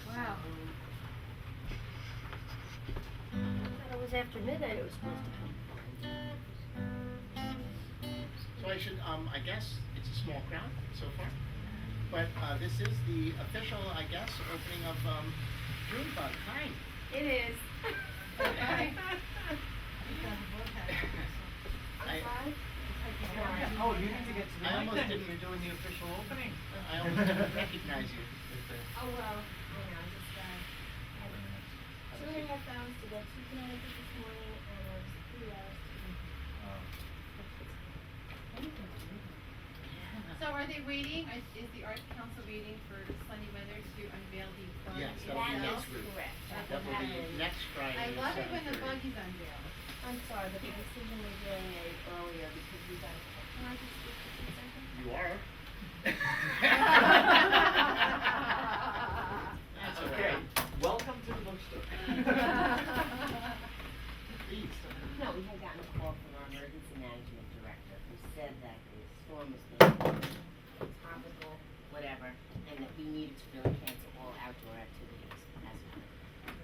Wow. I thought it was after midnight it was supposed to come. So I should, I guess it's a small crowd so far, but this is the official, I guess, opening of Junebug. Hi. It is. Oh, you need to get to the I mic almost then if didn't- you're doing the official opening. I almost didn't recognize you. Oh, well, just, had 2.5 hours to get to Connecticut this morning, and it was 3 hours So are they waiting, is the Arts Council waiting for sunny weather to unveil the bug? Yes, to. that'll be That next is week. correct. That will be next Friday. I at love it when the 7:30. bug is unveiled. I'm sorry, but the decision was really made earlier because we got, can I just speak for 2 seconds? You are. That's Okay, okay. welcome to the bookstore. Please. No, we had gotten a call from our emergency management director who said that the storm was going to be topical, whatever, and that we needed to really cancel all outdoor activities as well.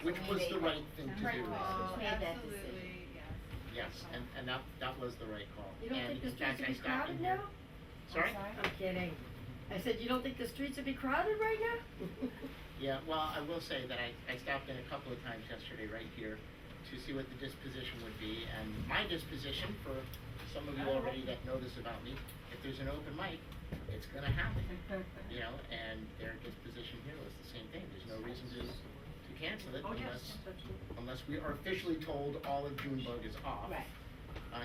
Which was the right thing to Right do. call, made that absolutely, yes. Yes, and that was the right call. You don't And think the in fact, streets I will be stopped crowded in here. now? Sorry? I'm kidding. I said, you don't think the streets will be crowded right now? Yeah, well, I will say that I stopped in a couple of times yesterday right here to see what the disposition would be, and my disposition, for some of you already that know this about me, if there's an open mic, it's gonna happen, you know, and their disposition here was the same thing. There's no reason to cancel it unless we are officially told all of Junebug is off. Right.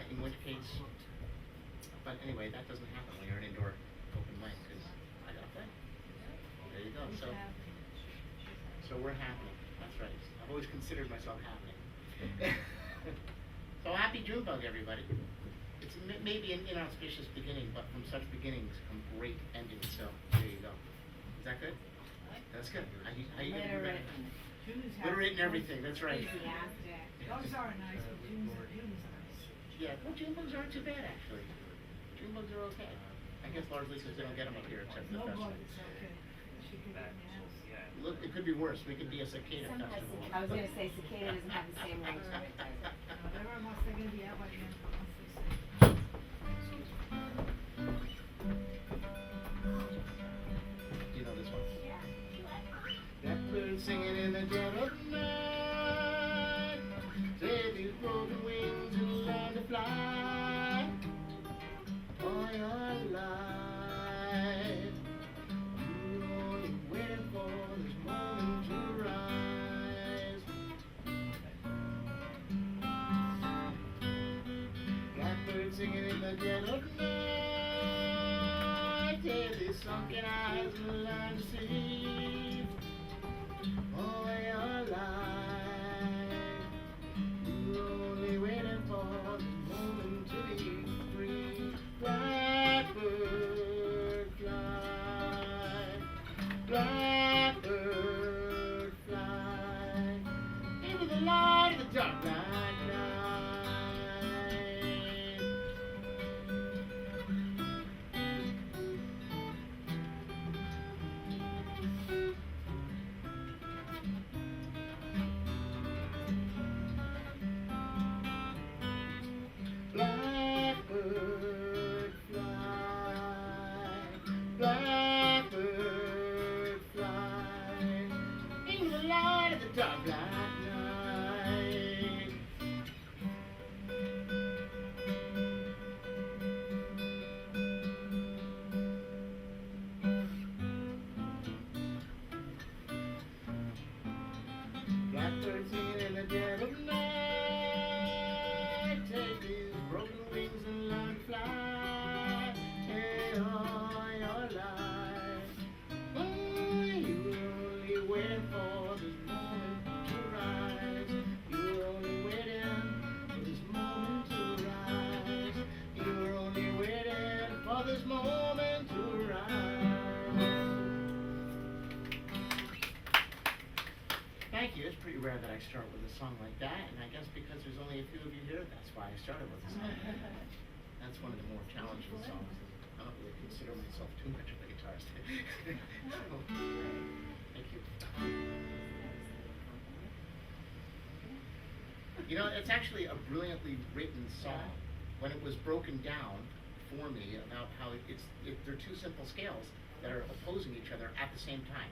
In which case, but anyway, that doesn't happen when you're an indoor open mic, because I got that. There you go, so we're happening, that's right. I've always considered myself happening. So happy Junebug, everybody. It's maybe an inauspicious beginning, but from such beginnings come great endings, so there you go. Is that good? That's good. How you gonna do that? Literate and everything, that's right. Those are nice, but June's are nice. Yeah, well, Junebugs aren't too bad, actually. Junebugs are okay. I guess largely because they don't get them up here except for the No festival. bug, it's okay. She could get in the house. Look, it could be worse. We could be a cicada Sometimes festival. I was gonna say cicada doesn't have the same range to it, does it? They're almost, they're gonna be out by the end of the month, they say. Do you know this one? Blackbird singing in the dead of night. Say these broken wings and learn to fly. All your life, you're only waiting for this moment to rise. Blackbird singing in the dead of night. Say these sunken eyes and learn to see. All your life, you're only waiting for the moment to be free. Blackbird fly, blackbird fly, into the light of the dark night. Blackbird fly, blackbird fly, in the light of the dark black night. Blackbird singing in the dead of night. Take these broken wings and learn to fly. Hey, all your life. Oh, you're only waiting for this moment to rise. You're only waiting for this moment to rise. You're only waiting for this moment to rise. Thank you. It's pretty rare that I start with a song like that, and I guess because there's only a few of you here, that's why I started with a song like that. That's one of the more challenging songs. I don't really consider myself too much of a guitarist. So, You know, it's actually a brilliantly written song. When it was broken down for me about how they're two simple scales that are opposing each other at the same time.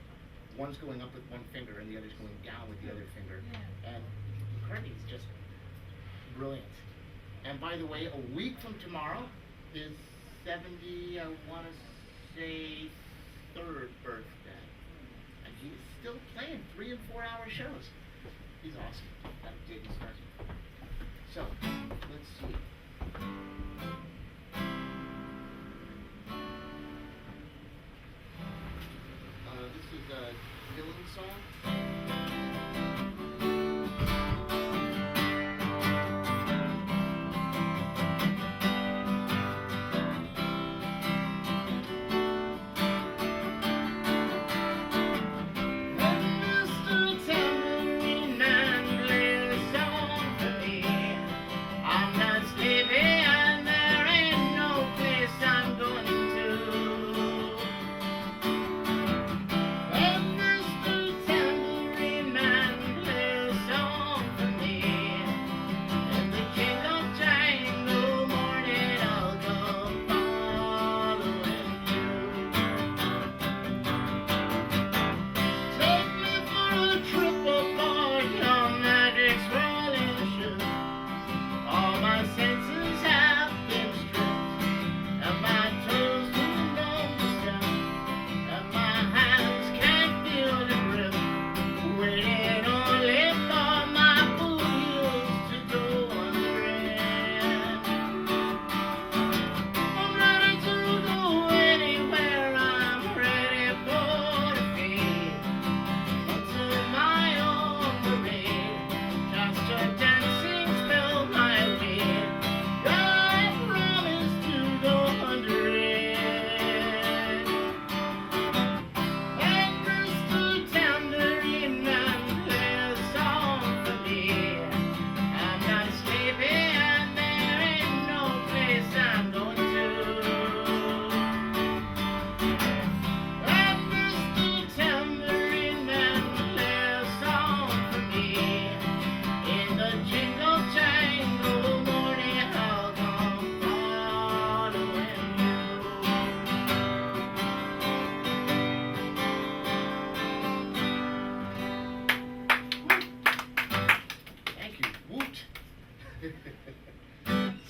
One's going up with one finger and the other's going down with the other finger. And McCartney's just brilliant. And by the way, a week from tomorrow, his 70, I want to say, third birthday. And he's still playing 3 and 4 hour shows. He's awesome. I'm digging stars. So, let's see. This is a Dylan song.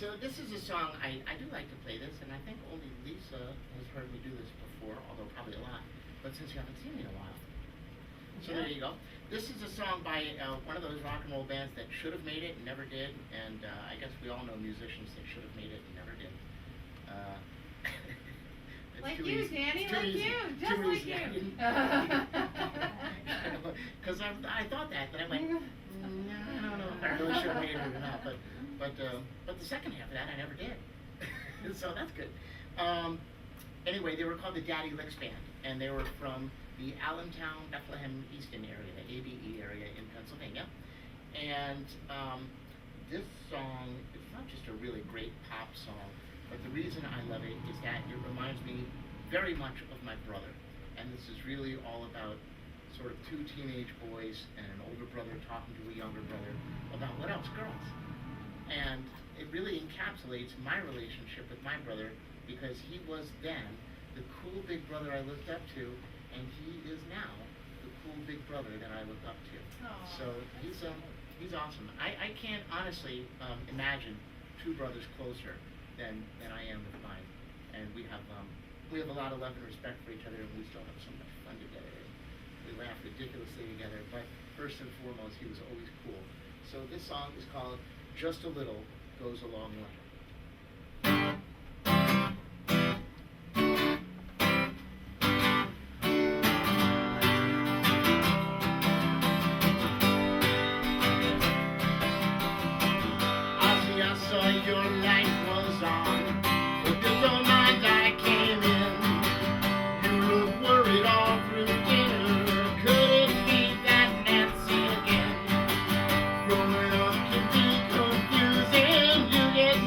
So this is a song, I do like to play this, and I think only Lisa has heard me do this before, although probably a lot, but since you haven't seen me in a while. So there you go. This is a song by one of those rock and roll bands that should have made it and never did, and I guess we all know musicians that should have made it and never did. Like you, Danny, like you, just like you. Because I thought that, but I went, no, I don't know if I really should have made it or not, but the second half of that I never did. So that's good. Anyway, they were called the Daddy Licks Band, and they were from the Allentown, Bethlehem, Easton area, the ABE area in Pennsylvania. And this song, it's not just a really great pop song, but the reason I love it is that it reminds me very much of my brother. And this is really all about sort of two teenage boys and an older brother talking to a younger brother about what else? Girls. And it really encapsulates my relationship with my brother, because he was then the cool big brother I looked up to, and he is now the cool big brother that I look up to. Aww, So he's awesome. I can't honestly imagine two brothers closer than I am with mine. And we have a lot of love and respect for each other, and we still have so much fun together. We laugh ridiculously together, but first and foremost, he was always cool. So this song is called Just a Little Goes a Long Way. I saw your light was on, but you don't mind I came in. You look worried all through dinner. Could it be that Nancy again? Growing up can be confusing. You get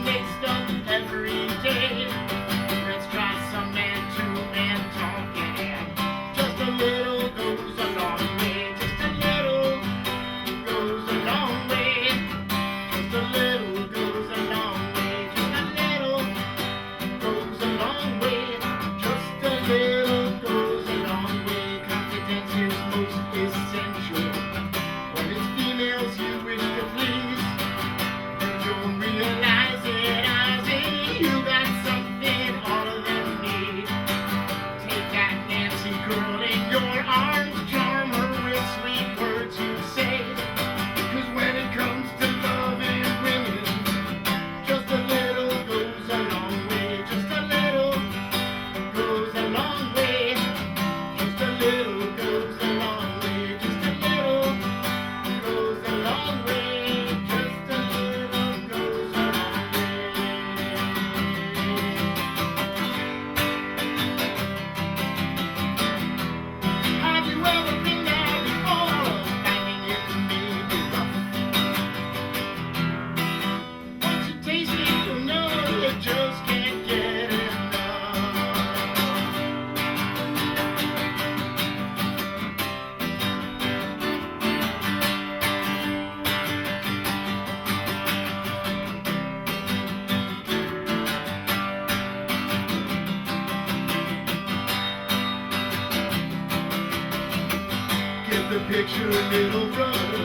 to picture a little brother.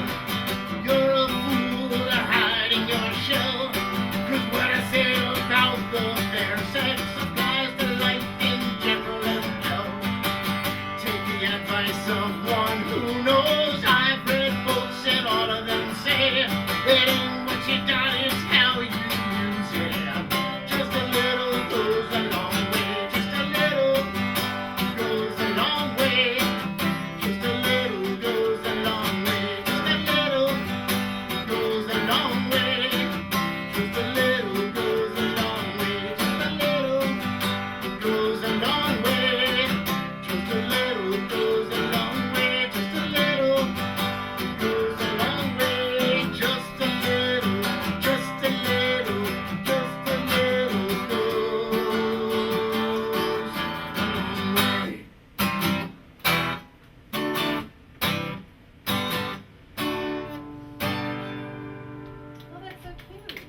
You're a fool to hide in your shell. 'Cause what I say about the fair sex applies to life in general as well. Take the advice of one who knows. I've read books and all of them say it ain't what you got, it's how you use it. Just a little goes a long way. Just a little goes a long way. Just a little goes a long way. Just a little goes a long way. Just a little goes a long way. Just a little goes a long way. Just a little goes a long way. Just a little goes a long way. Just a little, just a little, just a little goes a long way. Well, that's so cute.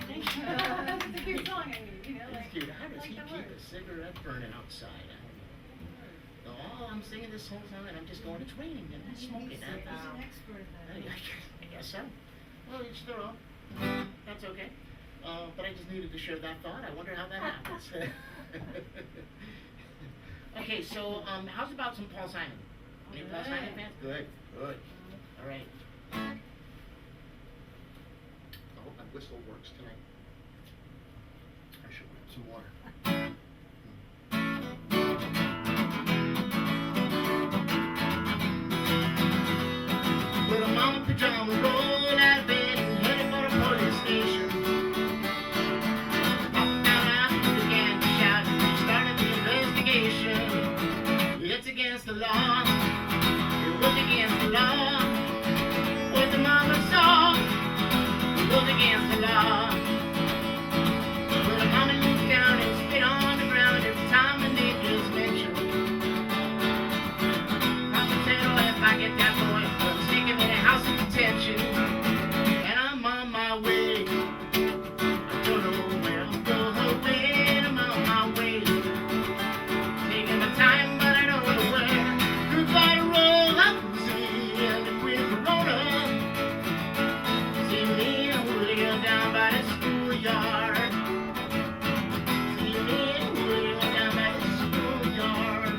It's a cute song, I mean, you know, like. Dude, how does like he the keep a words. cigarette burning outside? I don't know. Oh, I'm singing this whole song and I'm just going, it's raining and I'm smoking. He's an expert at that. I guess so. Well, each their own. That's okay. But I just needed to share that thought. I wonder how that happens. Okay, so how's about some Paul Simon? Any Paul Simon fans? Good, good. All right. I hope my whistle works tonight. I should grab some water. Little mama pajama rolled out of bed and headed for the police station. Popped out after began to shout and they started the investigation. It's against the law. It was against the law. What the mama saw was against the law. Well, the mama looked down and spit on the ground every time the name is mentioned. Papa said, oh, if I get that boy, I'll stick him in a house of detention. And I'm on my way. I don't know where I'm going. I'm on my way. Taking my time, but I don't know where. Goodbye to roll up and see, and if we're Corona. See me and Julio down by the schoolyard. See me and Julio down by the schoolyard.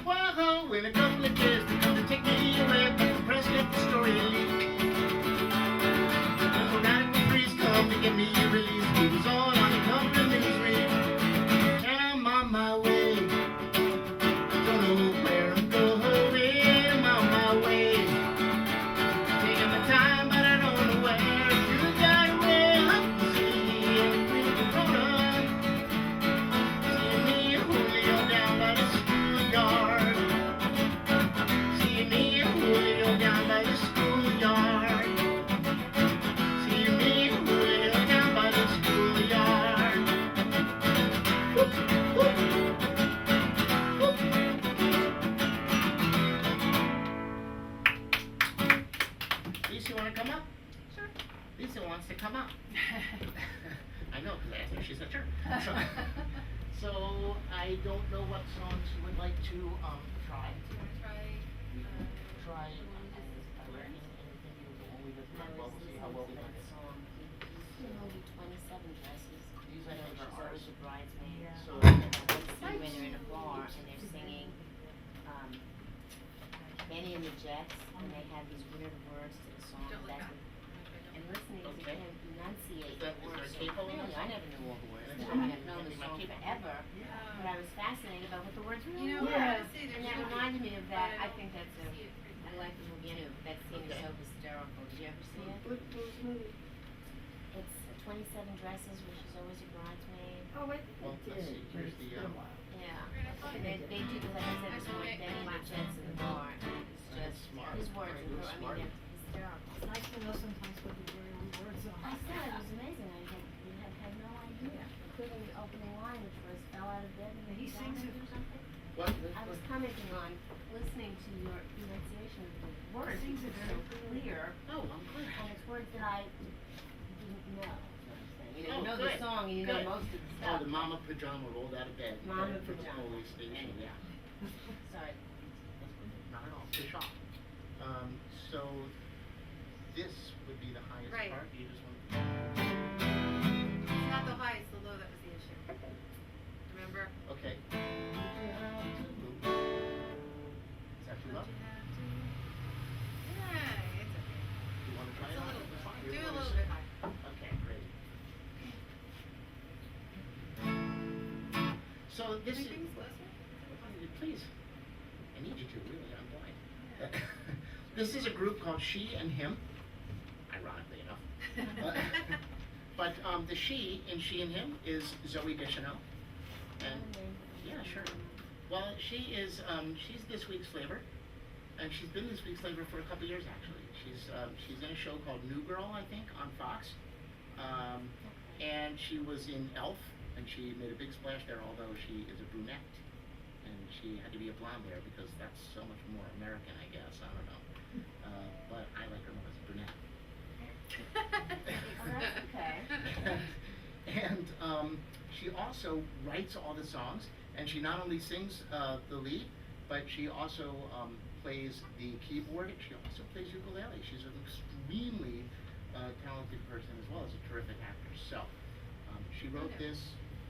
Whoa, in a couple of days they're gonna take me away, but the press let the story leak. When radical freeze come to get me released, it was all on the cover of Newsweek. And I'm on my way. Don't know where I'm going. I'm on my way. Taking my time, but I don't know where. You gotta roll up and see, and if we're Corona. See me and Julio down by the schoolyard. See me and Julio down by the schoolyard. See me and Julio down by the schoolyard. Whoop, whoop, whoop. Lisa, wanna come up? Sure. Lisa wants to come up. I know, because I asked her, she said sure. So I don't know what songs you would like to try. Do you wanna try, Try the one we just learned? anything you want. We just I well, was we'll see how well we listening like to it. that song. You know, the 27 dresses. These I You know, think are she's always ours. a bridesmaid. Yeah. So When they're in a bar and they're singing, Benny and the Jets, and they have these weird words to the song. Don't look That's up. what- And listening to Okay. him enunciate Is the that- is words there so a capo in clearly. this? I never knew all the words. That's I right. have known the Maybe my song capo. forever, but I was fascinated about what the words really You know, were. I gotta say, And there's that no- reminded me of that. but I don't think that's a, see it pretty I like the movie anyway, but that scene is Okay. so hysterical. Did you ever see it? It's 27 dresses where she's always a bridesmaid. Oh, wait. Well, let's see, here's the, Yeah. We're gonna find And it. they do, like I said, this one, Benny and the Jets in the bar, and it's That's just, smart. his words, Very were, I smart. mean, his to know sometimes what the words are. I said it was amazing. I had no idea, including the opening line, which was fell out of bed and He down sings and it. do something. What? I was commenting on listening to your pronunciation of the words. Sings it so very clear, Oh, I'm glad. and it's words that I didn't know. That's what I'm saying. You know, Oh, you know good, the song and you good. know most of the Oh, stuff. the Mama Pajama rolled out of bed. Mama From the Pajama. police station, Anyway. yeah. Sorry. Not at all, good shot. So this would be the highest Right. part, you just want. It's not the high, it's the low that was the issue. Remember? Okay. Is that too low? Don't you have to? Yeah, it's okay. You wanna try It's it a out? little bit. Fine. Do You a wanna little sing? bit higher. Okay, great. So this is. Everything's closer? Please. I need you to, really, I'm blind. This is a group called She and Him, ironically enough. But the she in She and Him is Zoe Deschanel. And, yeah, sure. Well, she is, she's this week's flavor. And she's been this week's flavor for a couple years, actually. She's in a show called New Girl, I think, on Fox. And she was in Elf, and she made a big splash there, although she is a brunette. And she had to be a blonde there because that's so much more American, I guess. I don't know. But I like her more as a brunette. Oh, that's okay. And she also writes all the songs, and she not only sings the lead, but she also plays the keyboard. She also plays ukulele. She's an extremely talented person as well as a terrific actress. So she wrote Who knew? this.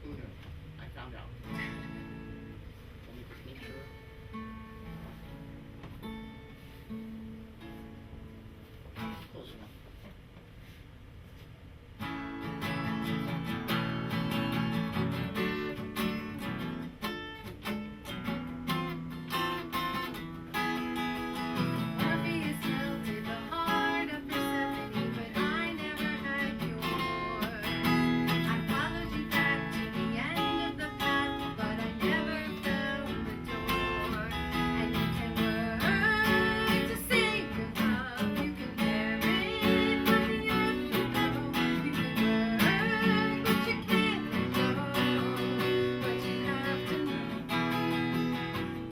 Who knew? I found out. Let me just make sure. Close enough. Orpheus melted the heart of Persephone, but I never had yours. I followed you back to the end of the path, but I never found the door. And you can learn to sing your love. You can bear it from the earth below. You can learn, but you can't let go. But you have to know.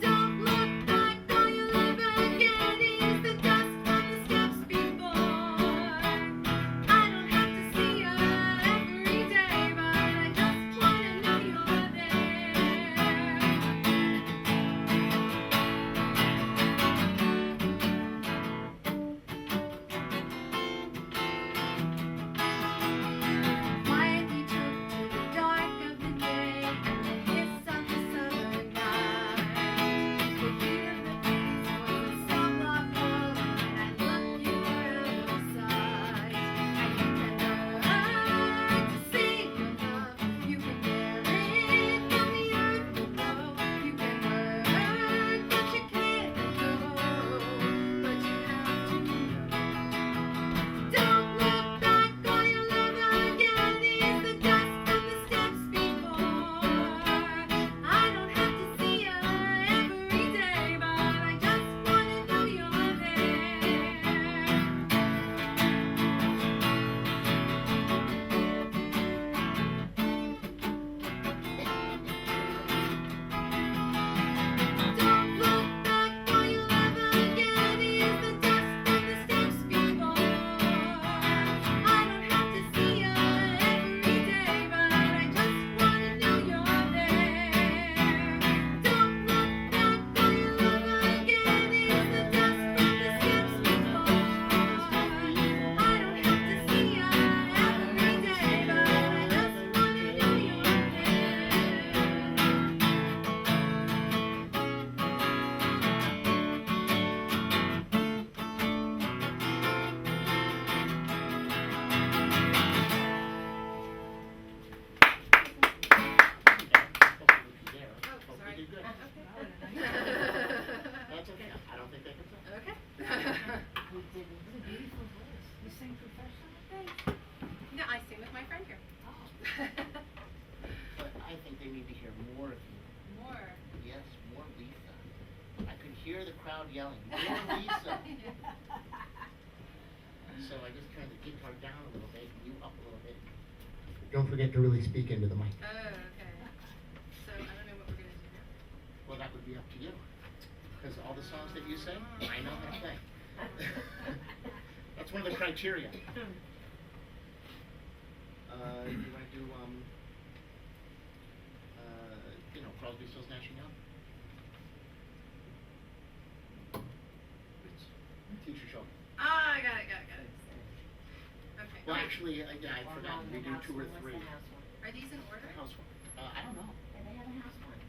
Don't look back, all you'll ever get is the dust from the steps before. I don't have to see you every day, but I just wanna know you're there. Quietly took to the dark of the day and the hiss of the southern night. The heat of the breeze was a soft log wall, and I looked you out of sight. And you can learn to sing your love. You can bear it from the earth below. You can learn, but you can't let go. But you have to know. Don't look back, all you'll ever get is the dust from the steps before. I don't have to see you every day, but I just wanna know you're there. Don't look back, all you'll ever get is the dust from the steps before. I don't have to see you every day, but I just wanna know you're there. Don't look back, all you'll ever get is the dust from the steps before. I don't have to see you every day, but I just wanna know you're there. Hope we did good. Okay. That's okay. I don't think they can tell. Okay. You did it. What a beautiful voice. You sing professionally? Thanks. No, I sing with my friend here. But I think they need to hear more of you. More. Yes, more Lisa. I could hear the crowd yelling, more Lisa. So I just turned the guitar down a little bit, you up a little bit. Don't forget to really speak into the mic. Oh, okay. So I don't know what we're gonna do now. Well, that would be up to you. Because all the songs that you sing, I know how to play. That's one of the criteria. You want to do, Crosby, Stills, Nash and Young? Teacher show. Ah, I got it. Okay. Well, actually, yeah, I forgot. We do two or three. Are these in order? House one. I don't know. And they have a house one.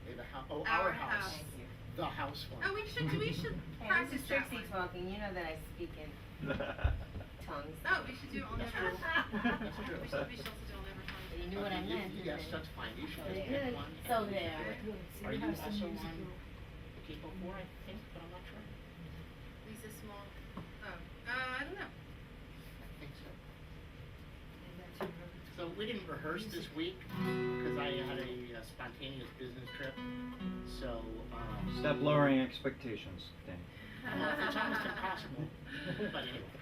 They have a house. Oh, Our our house. house. Thank you. The house one. Oh, we should Hey, practice this is that Trixie one. talking, you know that I speak in tongues. No, we should do all That's over. true. That's true. We should also do all over tongues. You knew what I meant, didn't Yes, you? that's fine. You should Very just pick good. one. So and there. do it. Good, so Are you you have some also musical. on Cable 4, I think, but I'm not sure. Lisa Small. Oh, I don't know. I think so. And that's your repertoire. So we didn't rehearse this week because I had a spontaneous business trip. So, Stop lowering expectations, Danny. well, it's almost impossible. But anyway,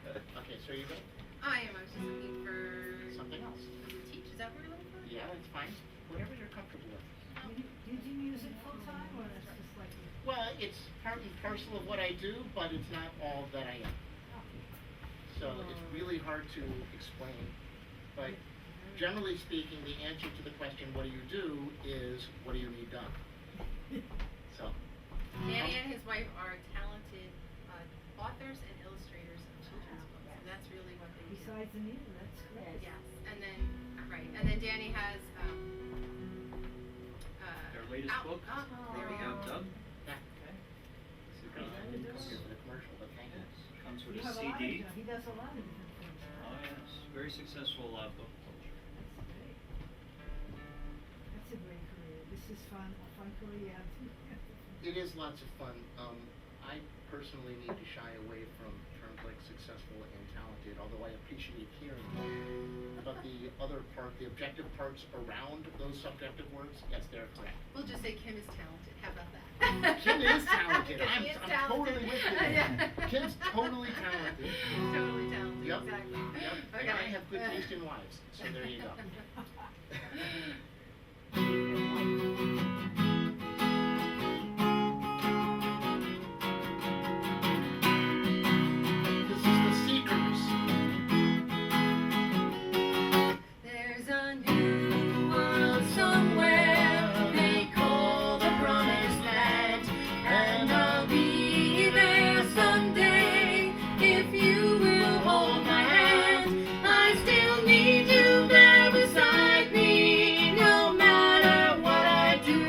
okay, so you ready? I am. I was just looking for Something else? teach. Is that what you're looking for? Yeah, that's fine. Whatever you're comfortable with. Do you do music full time or that's just like you? Well, it's part and parcel of what I do, but it's not all that I am. So it's really hard to explain. But generally speaking, the answer to the question, what do you do, is what do you need done? So. Danny and his wife are talented authors and illustrators of children's books, and that's really what they do. Besides the music, that's great. Yes, and then Danny has Their latest book? There we go. Dub? Yeah. Super. I didn't come here for the commercial, but thank you. Yes, comes You with a have a lot of, CD. he does a lot of different things. Oh, yes, very successful book publisher. That's great. That's a great career. This is fun, a fun career. It is lots of fun. I personally need to shy away from terms like successful and talented, although I appreciate hearing them. But the other part, the objective parts around those subjective words, yes, they're correct. We'll just say Kim is talented. How about that? Kim is talented. Kim I'm is totally with you. Yeah. Kim's totally talented. Totally talented. Yep. Exactly. Yep. Okay. And I have good taste in wives, so there you go. This is the Seekers. There's a new world somewhere they call the promised land, and I'll be there someday if you will hold my hand. I still need you there beside me, no matter what I do.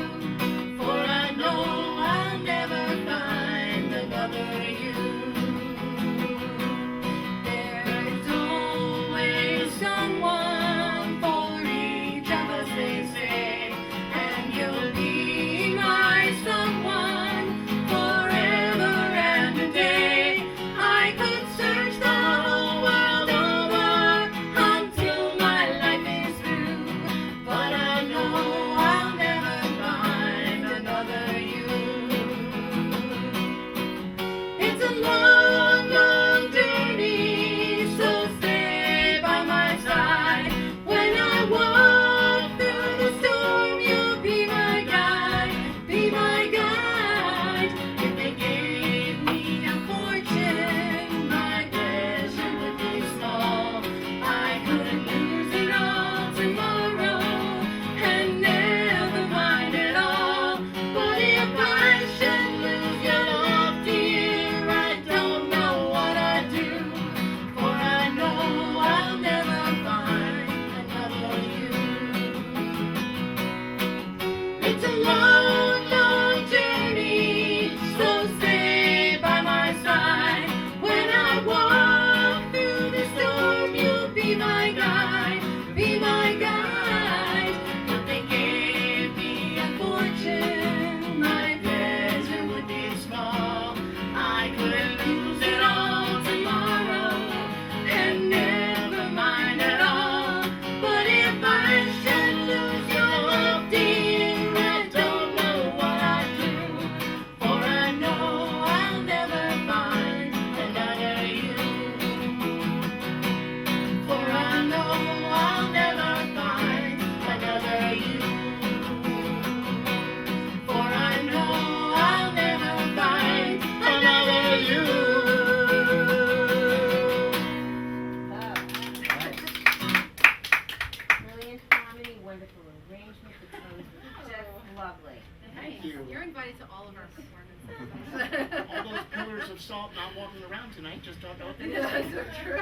of salt not walking around tonight, just don't know what they're That's missing. so true.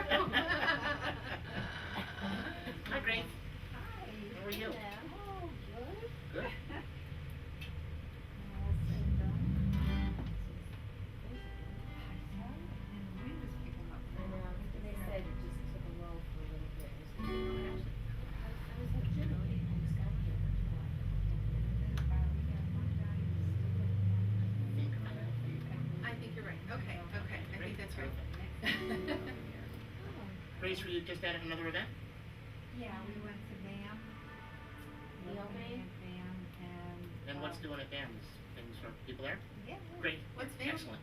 Hi, Grace. Hi. How are you? Oh, good. Good. All said and done. And the wind is picking up. I know, they said it just took a lull for a little bit. It was gonna be nice. I was like, generally, I just got here. I think you're right. Okay, I think that's right. Grace, were you just at another event? Yeah, we went to BAM. The opening? At BAM and. And what's doing at BAM? Things are people there? Yeah. Great. What's BAM? Excellent.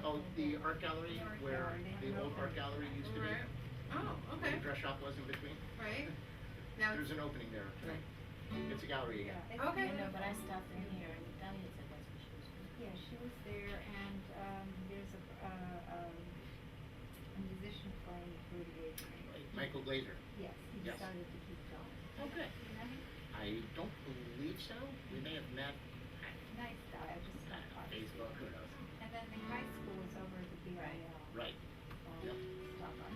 Oh, the art gallery where the old art gallery used to be. Right. Oh, Where okay, the dress shop was in between. right. Now, There's an opening there. It's a gallery again. Okay. I know, but I stopped in here and Diane said that's where she was. Yeah, she was there and, there's a musician playing through the age range. Right. Michael Glazer. Yes, he Yes. decided to keep going. Okay. You know him? I don't believe so. We may have met Nice guy, I just on saw Facebook, who knows? And then the high school is over at the BIL. Right. Yep. Stop by.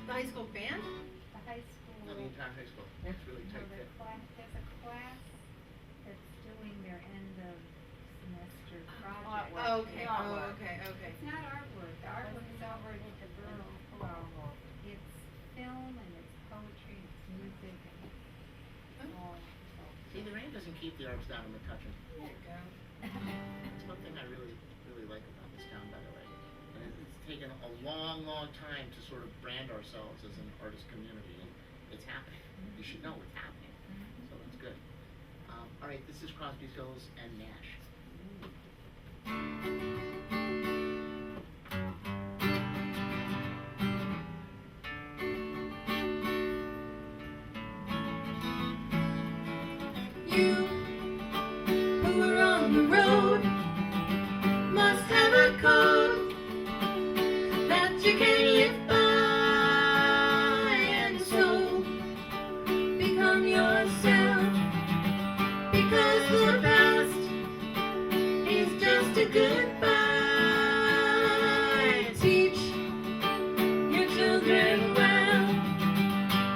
the high school band? The high school. No, the entire high school. It's really No, tight there's there. there's a class that's doing their end of semester project. Artwork. Oh, okay, Artwork. okay. It's not artwork, the artwork is outward at the borough, well, it's film and it's poetry, it's music and it's all, so. See, the rain doesn't keep the arts down in Metuchen. There you go. It's one thing I really, really like about this town, by the way. And it's taken a long, long time to sort of brand ourselves as an artist community, and it's happening. You should know it's happening, so it's good. All right, this is Crosby, Stills, and Nash. You who are on the road must have a code that you can live by, and so become yourself, because the past is just a goodbye. Teach your children well,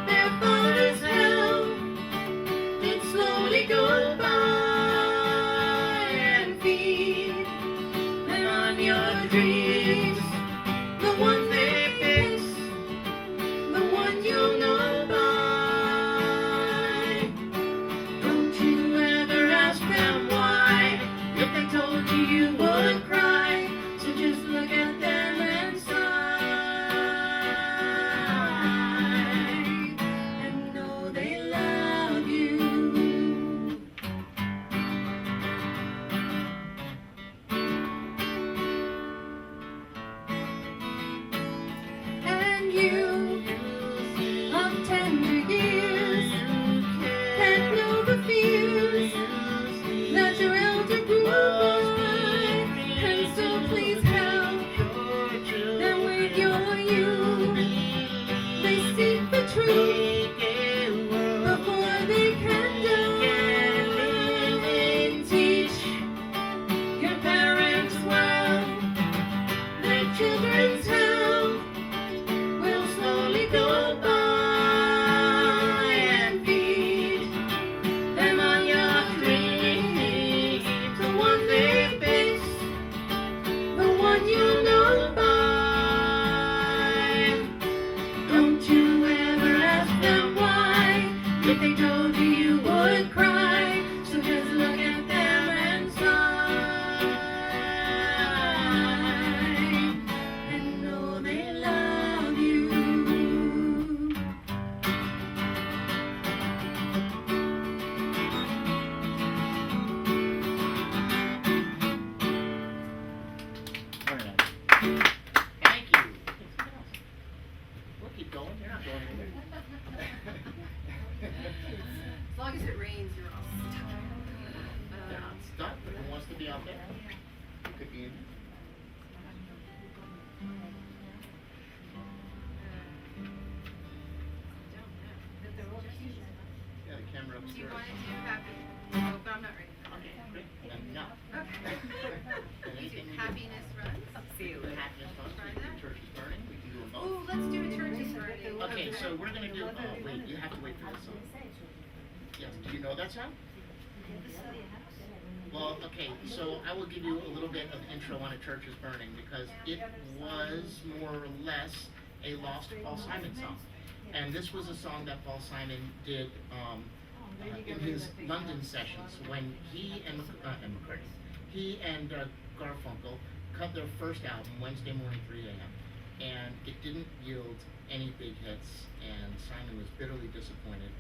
their father's hell did slowly go by, and feed them on your dreams, the ones they fix, the one you'll know by. Don't you ever ask them why, if they told you you would cry, so just look at them and sigh, and know they love you. And you, of tender years, can't know the fears that your elder grew by, and so please help them with your youth. They seek the truth before they can die. Teach your parents well, their children's health will slowly go by, and feed them on your dreams, the one they fix, the one you know by. Don't you ever ask them why, if they told you you would cry, so just look at them and sigh, and know they love you. Very nice. Thank you. We'll keep going. You're not going anywhere. As long as it rains, you're all stuck. They're not stuck, but who wants to be out there? You could be in. Yeah, the camera Do you upstairs. want to do happy? Oh, but I'm not ready. Okay, great. And no. Okay. You do happiness runs. See you later. Okay, so we're gonna do, wait, you have to wait for this song. Yes, do you know that song? Well, okay, so I will give you a little bit of intro on A Church is Burning, because it was more or less a lost Paul Simon song. And this was a song that Paul Simon did in his London sessions when he and McCartney, he and Garfunkel cut their first album, Wednesday Morning 3 a.m. And it didn't yield any big hits, and Simon was bitterly disappointed.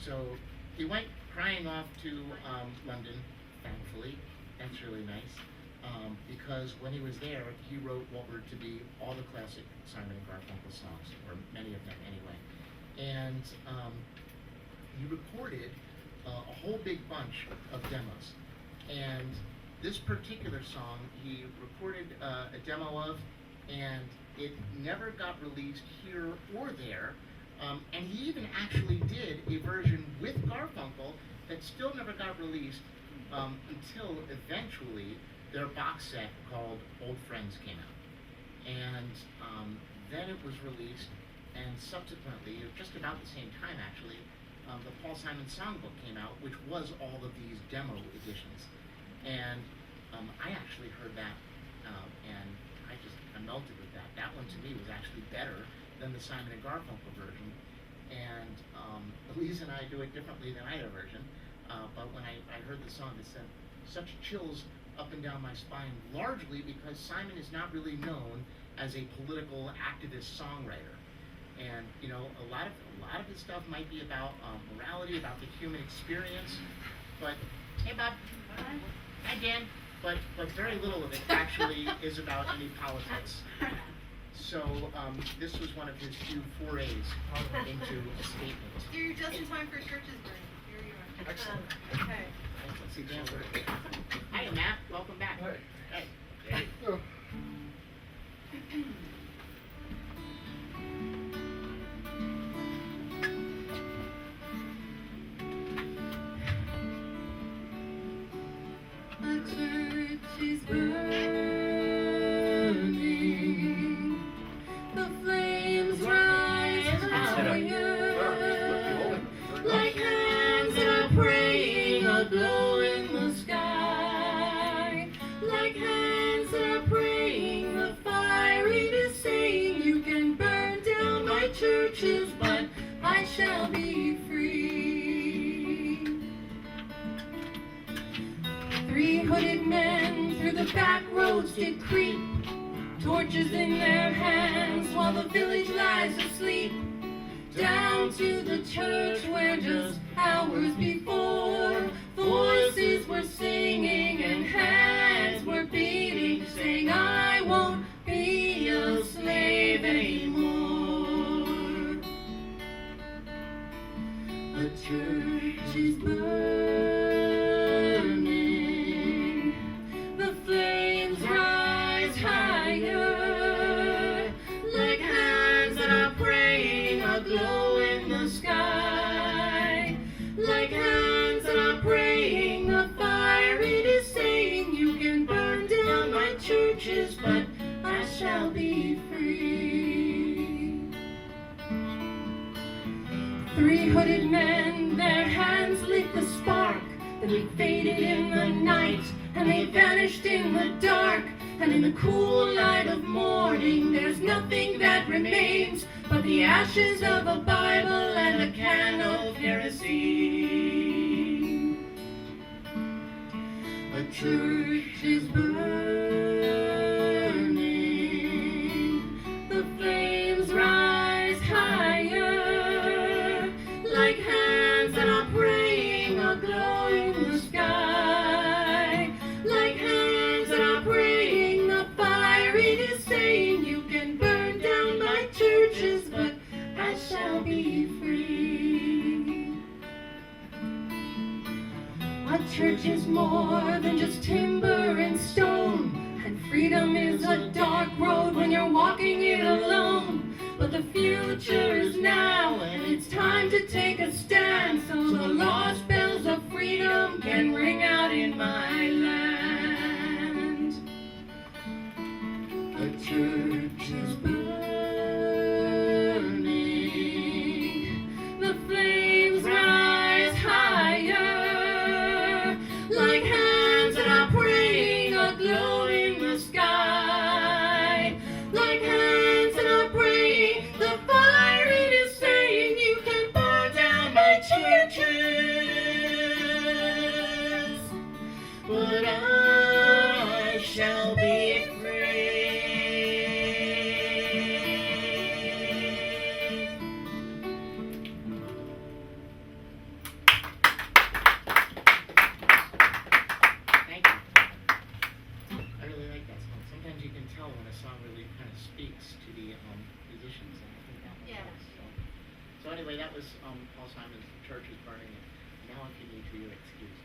So he went crying off to London, thankfully. That's really nice. Because when he was there, he wrote what were to be all the classic Simon and Garfunkel songs, or many of them anyway. And he recorded a whole big bunch of demos. And this particular song, he recorded a demo of, and it never got released here or there. And he even actually did a version with Garfunkel that still never got released until eventually their box set called Old Friends came out. And then it was released, and subsequently, just about the same time actually, the Paul Simon Songbook came out, which was all of these demo editions. And I actually heard that, and I melted with that. That one to me was actually better than the Simon and Garfunkel version. And Elise and I do it differently than either version. But when I heard the song, it sent such chills up and down my spine, largely because Simon is not really known as a political activist songwriter. And you know, a lot of his stuff might be about morality, about the human experience. But hey, Bob. Hi, Dan. But very little of it actually is about any politics. So this was one of his few forays into a statement. You're just in time for churches burning. Here you are. Excellent. Okay. Let's see, Dan. Hi, Matt. Welcome back. Hi. Hey. The church is burning, the flames rise higher, like hands that are praying aglow in the sky, like hands that are praying the fiery to saying, you can burn down my churches, but I shall be free. 3 hooded men through the back roads did creep, torches in their hands while the village lies asleep, down to the church where just hours before voices were singing and hands were beating, saying, I won't be a slave anymore. A church is burning, the flames rise higher, like hands that are praying aglow in the sky, like hands that are praying the fiery to saying, you can burn down my churches, but I shall be free. 3 hooded men, their hands lit the spark, then they faded in the night, and they vanished in the dark, and in the cool light of morning, there's nothing that remains but the ashes of a Bible and a can of kerosene. A church is burning, the flames rise higher, like hands that are praying aglow in the sky, like hands that are praying the fiery to saying, you can burn down my churches, but I shall be free. A church is more than just timber and stone, and freedom is a dark road when you're walking it alone. But the future is now, and it's time to take a stand, so the lost bells of freedom can ring out in my land. A church is burning, tell when a song really kind of speaks to the musicians, and I think that one Yeah. does. So anyway, that was Paul Simon's Church is Burning, and now if you need to, you're excused.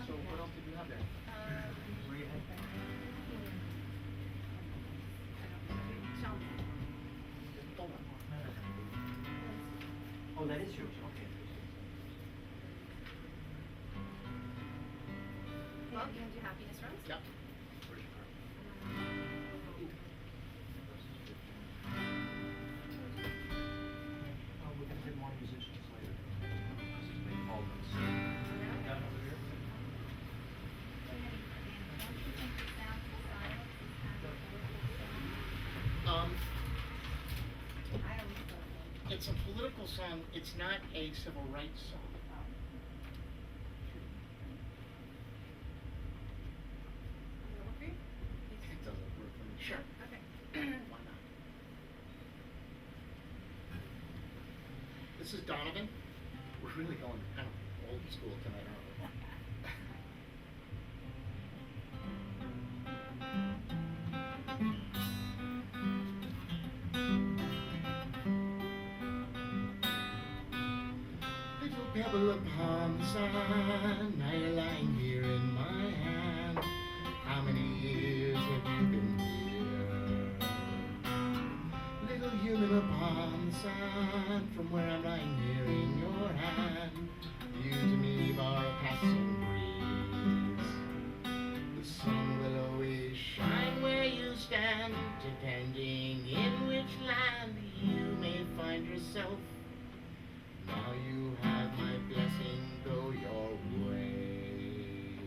So what else did you have there? Where you headed? Hold on. Oh, that is yours, okay. Well, you want to do happiness runs? Yep. We're gonna get more musicians later. This is being called this. Down over here. It's a political song, it's not a civil rights song. It doesn't work for me. Sure. Okay. Why not? This is Donovan. We're really going kind of old school tonight, aren't we? Little pebble upon the sand, now you're lying here in my hand. How many years have you been here? Little human upon the sand, from where I'm lying here in your hand. You to me are a passing breeze. The sun will always shine where you stand, depending in which land you may find yourself. Now you have my blessing, go your way.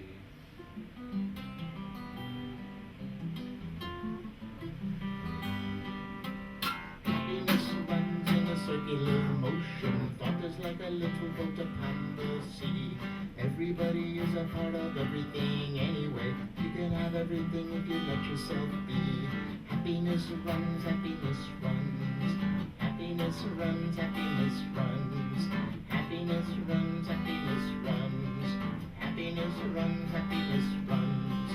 Happiness runs in a circular motion, thought is like a little boat upon the sea. Everybody is a part of everything anyway. You can have everything if you let yourself be. Happiness runs, happiness runs. Happiness runs, happiness runs. Happiness runs, happiness runs. Happiness runs, happiness runs.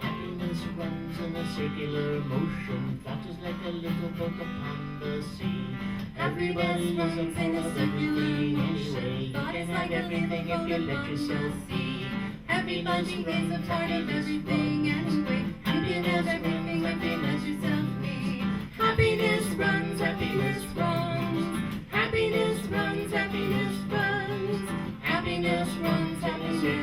Happiness runs in a circular motion. Thought is like a little boat upon the sea. Everybody is a part of everything anyway. You can have everything if you let yourself be. Happiness Everybody is a runs, part of everything anyway. You can have everything if you let yourself be. Happiness runs, happiness runs. Happiness runs, happiness runs. Happiness runs, happiness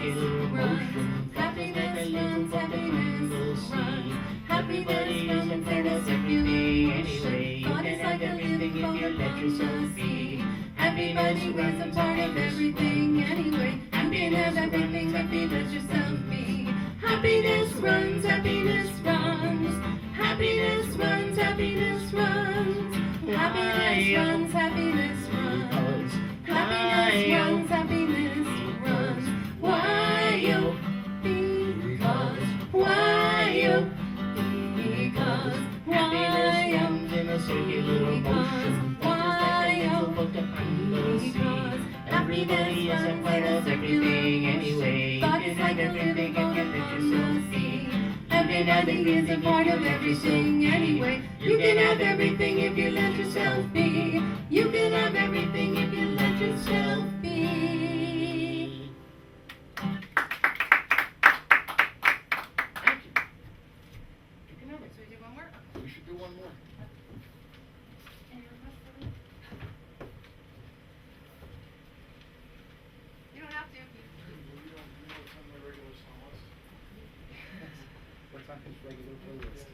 runs. Happiness runs, happiness runs. Happiness runs in front of everything anyway. God is like a living boat upon the sea. Everybody is a part of everything anyway. You can have everything if you let yourself be. Happiness runs, happiness runs. Happiness runs, happiness runs. Happiness runs, happiness runs. Happiness runs, happiness runs. Why you? Because. Why you? Because. Why you? runs in a circular motion. Thought is like a little boat upon the sea. Everybody is a part of everything anyway. You can have everything if you let yourself be. Everybody is a part of everything anyway. You can have everything if you let yourself be. You can have everything if you let yourself be. Thank you. You can have it. So we do one more? We should do one more. You don't have to. What's on his regular playlist?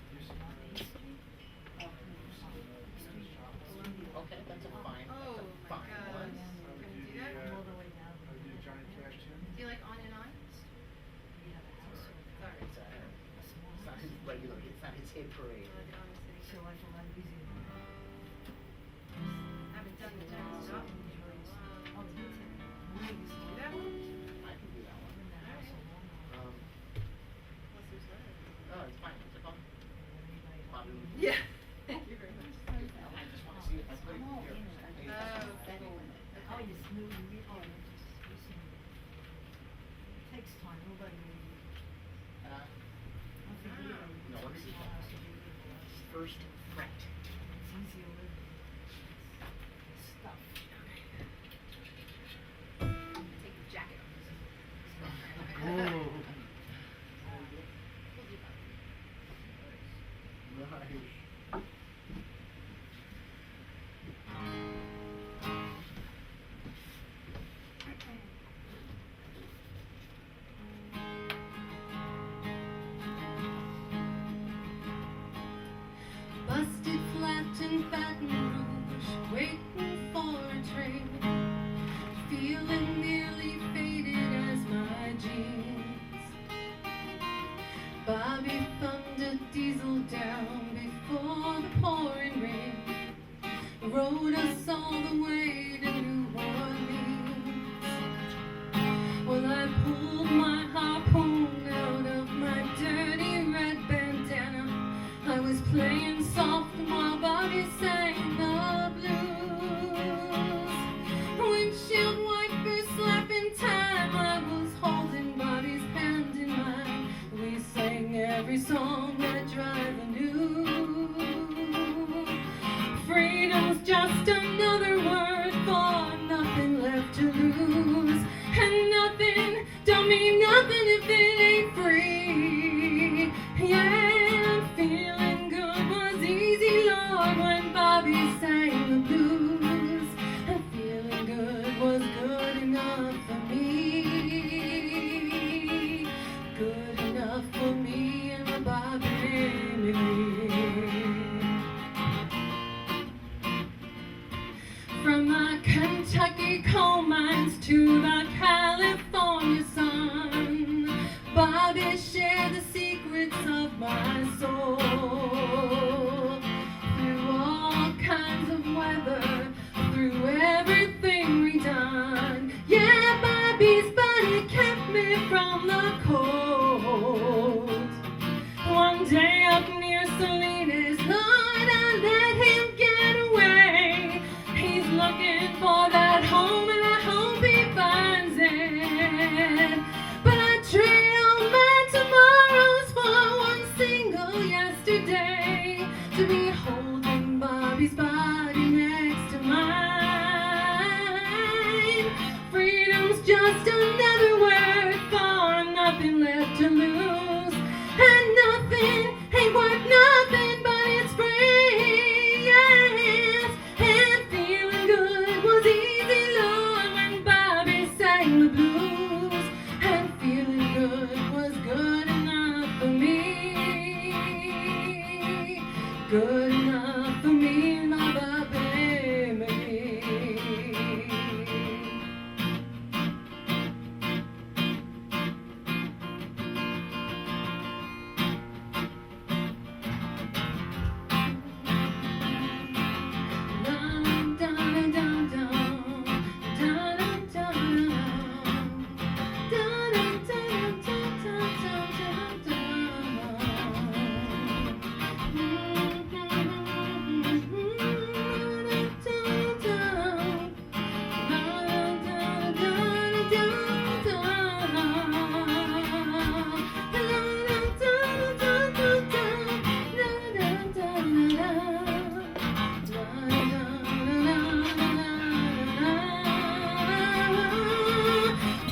Okay, that's a fine. Oh, That's a my fine God. one. Can you do that? Do you like on and on? Sorry. It's not his regular, it's not his hit parade. I like it on the city. I haven't done the jazz stuff. Do that one? I can do that one. Unless there's letters. No, it's fine. What's it called? Bobby. Yeah. Thank you very much. I just want to see if I put it here. Oh, you smooth and takes time, nobody first fret. It's easier with stuff. Take the jacket off. Ooh. We'll do that. Nice. Busted flat in Baton Rouge, waiting for a train, feeling nearly faded as my jeans. Bobby thumbed a diesel down before the pouring rain, rode us all the way to New Orleans. Well, I pulled my harpoon out of my dirty red bandana. I was playing soft while Bobby sang the blues. Windshield wiper slapping time, I was holding Bobby's hand in mine. We sang every song that driver knew. Freedom's just another word for nothing left to lose. And nothing don't mean nothing if it ain't free. Yeah, feeling good was easy, Lord, when Bobby sang the blues. And feeling good was good enough for me. Good enough for me and my Bobby and me. From the Kentucky coal mines to the California sun, Bobby shared the secrets of my soul. Through all kinds of weather, through everything we done. Yeah, Bobby's body kept me from the cold. One day up near Salinas, Lord, I let him get away. He's looking for that home and I hope he finds it. But I trade all my tomorrows for one single yesterday, to be holding Bobby's body next to mine. Freedom's just another word for nothing left to lose. And nothing ain't worth nothing but it's free, yes. And feeling good was easy, Lord, when Bobby sang the blues. And feeling good was good enough for me. Good enough for me and my Bobby McGee.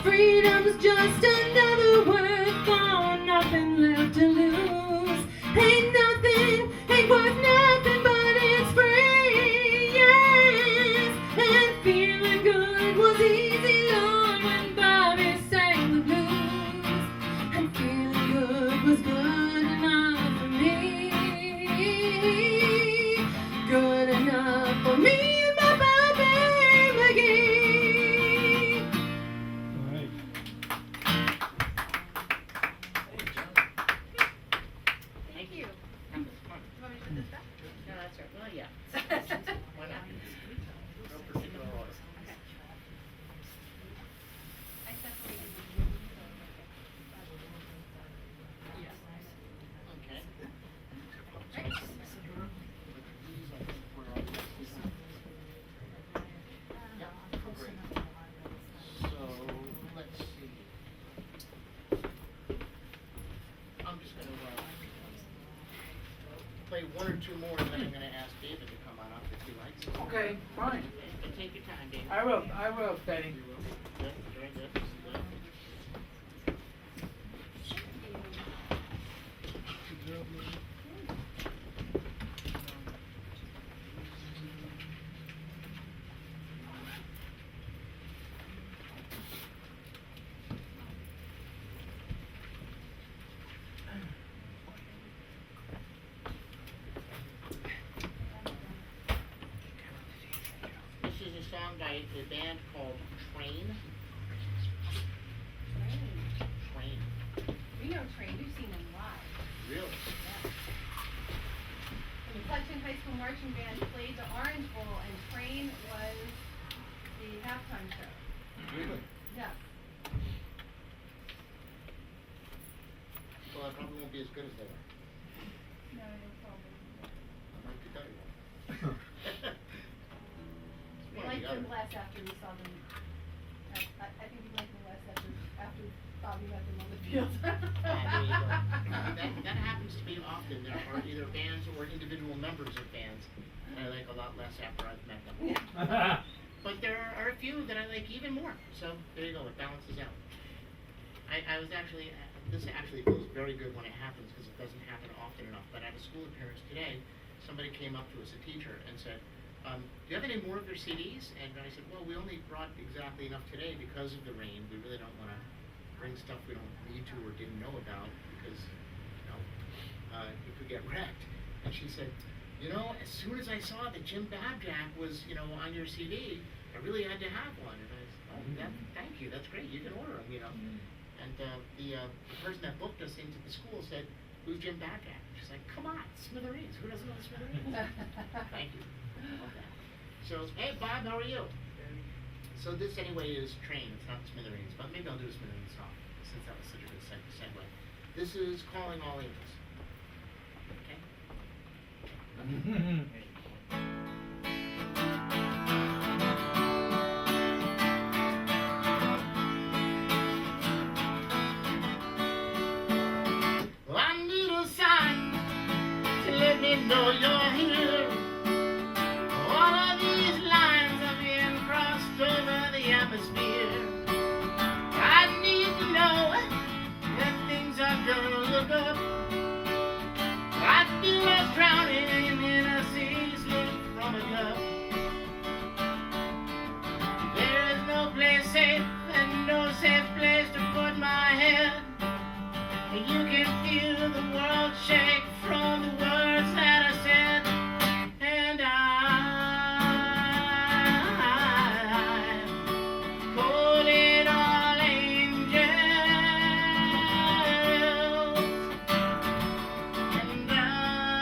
Freedom's just another word for nothing left to lose. Ain't nothing, ain't worth nothing, but it's free, yes. And feeling good was easy, Lord, when Bobby sang the blues. And feeling good was good enough for me. Good enough for me and my Bobby McGee. All right. Thank you. That was fun. You want me to put this back? No, that's right. Well, yeah. Why not? No particular order. Okay. I separated the Yes. Okay. Right? So, let's see. I'm just gonna, play one or two more, and then I'm gonna ask David to come on up if he likes it. Okay, fine. But take your time, David. I will, Betty. You will. Good, very good. Good. This is a song by a band called Train. Train. We know Train, we've seen them live. Really? The Metuchen High School Marching Band played the Orange Bowl and Train was the halftime show. Really? Yes. Well, I probably won't be as good as they were. No, no problem. I'd like to tell you that. We liked them less after we saw them. I think we liked them less after Bobby met them on the field. There you go. That happens to me often. There are either bands or individual members of bands that I like a lot less after I've met them. But there are a few that I like even more. So there you go. It balances out. I was actually, this actually feels very good when it happens because it doesn't happen often enough. But at a school appearance today, somebody came up to us, a teacher, and said, do you have any more of your CDs? And I said, well, we only brought exactly enough today because of the rain. We really don't want to bring stuff we don't need to or didn't know about because, it could get wrecked. And she said, as soon as I saw that Jim Babjack was, on your CD, I really had to have one. And I said, thank you, that's great, you can order them, And the person that booked us into the school said, who's Jim Babjack? She's like, come on, Smithereens, who doesn't know the Smithereens? Thank you. Okay. So, hey Bob, how are you? So this anyway is Train, it's not Smithereens, but maybe I'll do a Smithereens song, since that was such a good segue. This is Calling All Angels. Okay? Well, I need a sign to let me know you're here. All of these lines are being crossed over the atmosphere. I need to know that things are gonna look up. I feel like drowning in a sea slip from above. There is no place safe and no safe place to put my head. You can feel the world shake from the words that I said. And I'm calling all angels. And I'm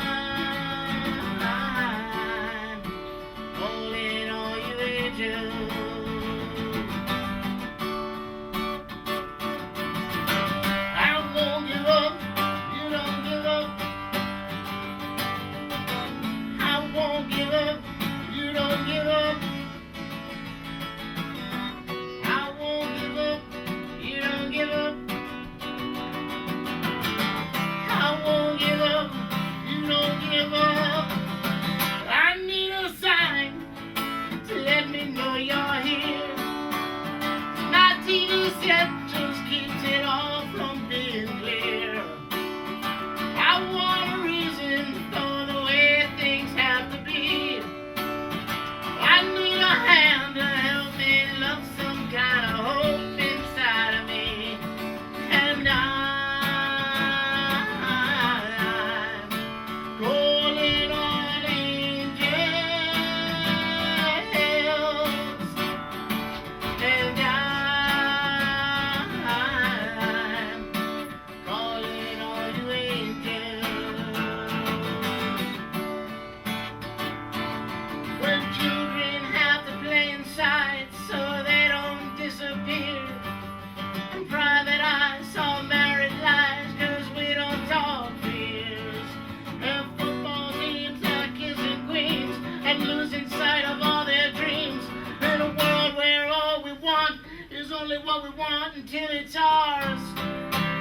calling all you angels. I won't give up, you don't give up. I won't give up, you don't give up. I won't give up, you don't give up. I won't give up, you don't give up. I need a sign to let me know you're here. My TV set just keeps it all from being clear. I want a reason for the way things have to be. I need a hand to help me love some kind of hope inside of me. And I'm calling all angels. And I'm calling all you angels. When children have to play inside so they don't disappear. In private eyes, all married lives, 'cause we don't talk fears. And football teams are kissing queens and losing sight of all their dreams. In a world where all we want is only what we want until it's ours.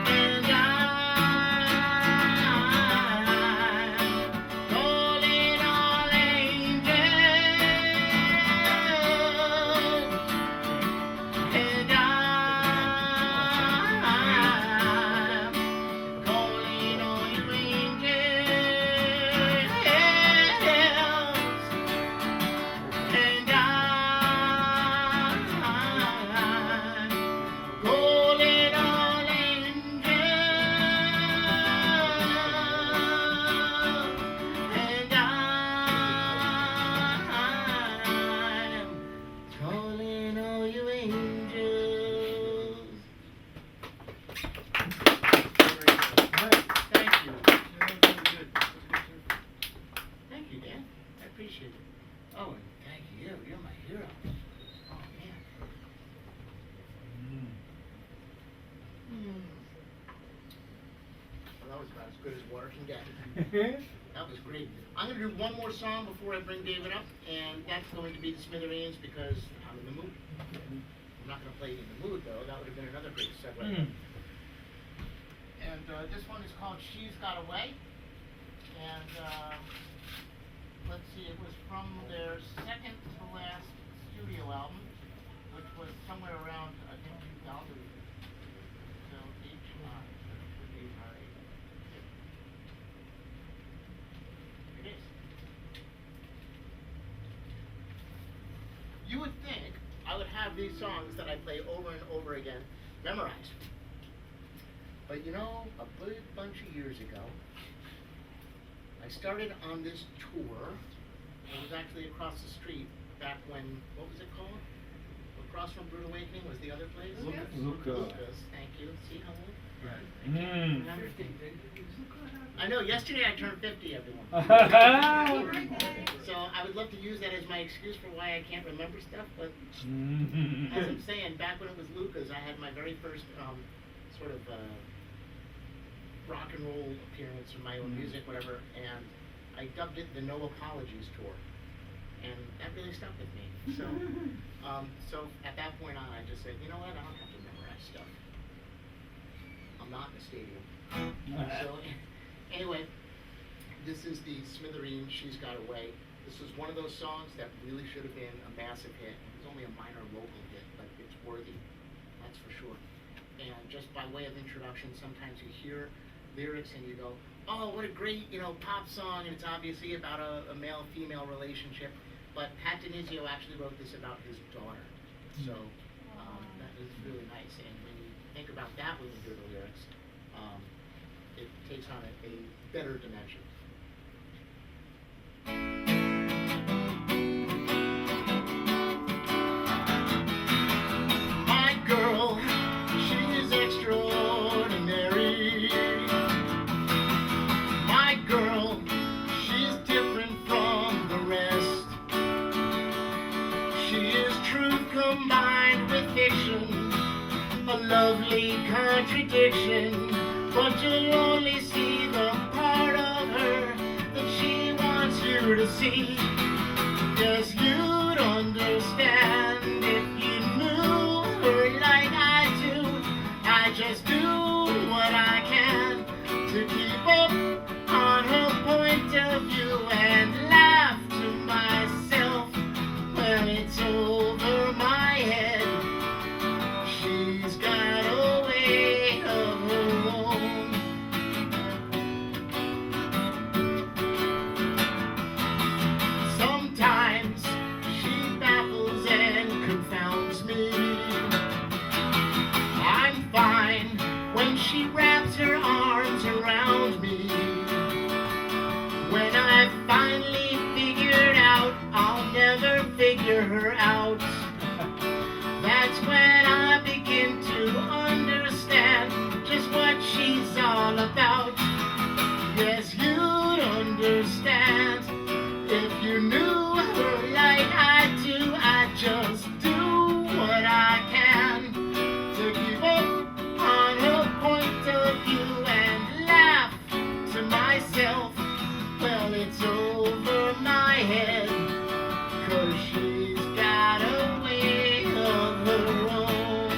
And I'm that was about as good as water can get. That was great. I'm gonna do one more song before I bring David up, and that's going to be the Smithereens because I'm in the mood. I'm not gonna play In the Mood though, that would have been another great segue. And this one is called She's Got Away, and let's see, it was from their second to last studio album, which was somewhere around, I think, 2000. So, it is. You would think I would have these songs that I play over and over again memorized. But you know, a big bunch of years ago, I started on this tour. It was actually across the street back when, what was it called? Across from Brood Awakening was the other place? Lucas, thank you. See how old? Right. I can't remember. I know, yesterday I turned 50, everyone. So I would love to use that as my excuse for why I can't remember stuff, but as I'm saying, back when it was Lucas, I had my very first sort of rock and roll appearance of my own music, whatever, and I dubbed it the No Apologies Tour, and that really stuck with me. So, so at that point on, I just said, you know what, I don't have to memorize stuff. I'm not in a stadium. So, anyway, this is the Smithereens, She's Got Away. This was one of those songs that really should have been a massive hit. It was only a minor local hit, but it's worthy, that's for sure. And just by way of introduction, sometimes you hear lyrics and you go, oh, what a great, pop song, and it's obviously about a male-female relationship. But Pat Denizio actually wrote this about his daughter. So that is really nice. And when you think about that when you hear the lyrics, it takes on a better dimension. My girl, she's extraordinary. My girl, she's different from the rest. She is truth combined with fiction, a lovely contradiction. But you'll only see the part of her that she wants you to see. Yes, you'd understand if you knew her like I do. I just do what I can to keep up on her point of view and laugh to myself when it's over my head. She's got a way of her own. Sometimes she baffles and confounds me. I'm fine when she wraps her arms around me. When I've finally figured out I'll never figure her out, that's when I begin to understand just what she's all about. Yes, you'd understand if you knew her like I do. I just do what I can to keep up on her point of view and laugh to myself. Well, it's over my head, 'cause she's got a way of her own.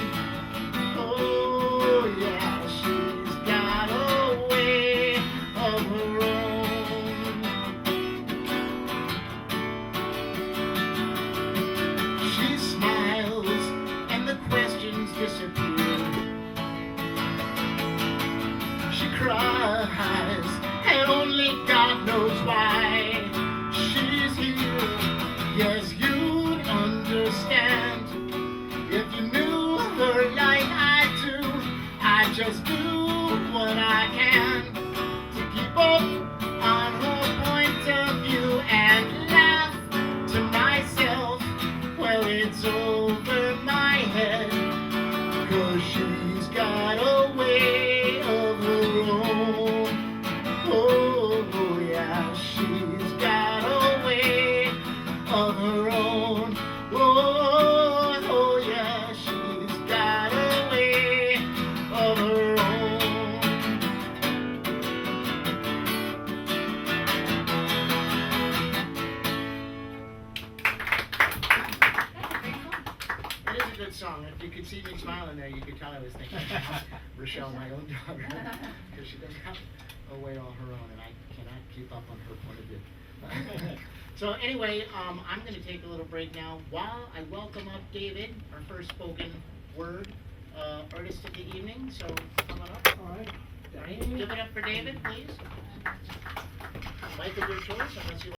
Oh yeah, she's got a way of her own. She smiles and the questions disappear. She cries and only God knows why. She's here, yes, you'd understand if you knew her like I do. I just do what I can to keep up on her point of view and laugh to myself. Well, it's over my head, 'cause she's got a way of her own. Oh yeah, she's got a way of her own. Oh yeah, she's got a way of her own. you could see me smiling there, you could tell I was thinking Rochelle, my own daughter, because she doesn't have a way all her own, and I cannot keep up on her point of view. So anyway, I'm gonna take a little break now, while I welcome up David, our first spoken word, artist of the evening, so come on up. All right. Give it up for David, please. Mic of your choice, unless you